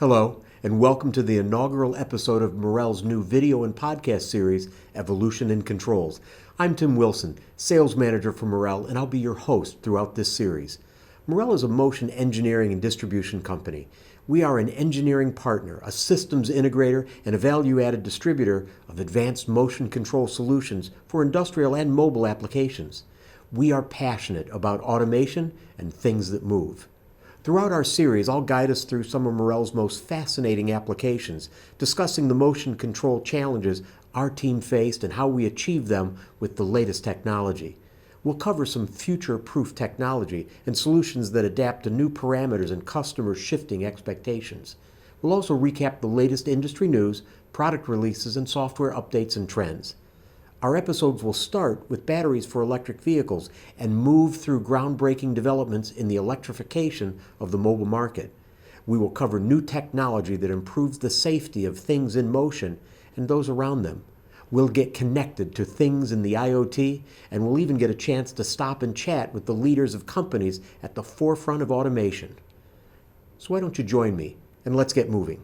Hello, and welcome to the inaugural episode of Morrell's new video and podcast series, Evolution in Controls. I'm Tim Wilson, sales manager for Morrell, and I'll be your host throughout this series. Morrell is a motion engineering and distribution company. We are an engineering partner, a systems integrator, and a value-added distributor of advanced motion control solutions for industrial and mobile applications. We are passionate about automation and things that move. Throughout our series, I'll guide us through some of Morrell's most fascinating applications, discussing the motion control challenges our team faced and how we achieved them with the latest technology. We'll cover some future-proof technology and solutions that adapt to new parameters and customers' shifting expectations. We'll also recap the latest industry news, product releases, and software updates and trends. Our episodes will start with batteries for electric vehicles and move through groundbreaking developments in the electrification of the mobile market. We will cover new technology that improves the safety of things in motion and those around them. We'll get connected to things in the IoT, and we'll even get a chance to stop and chat with the leaders of companies at the forefront of automation. So why don't you join me, and let's get moving.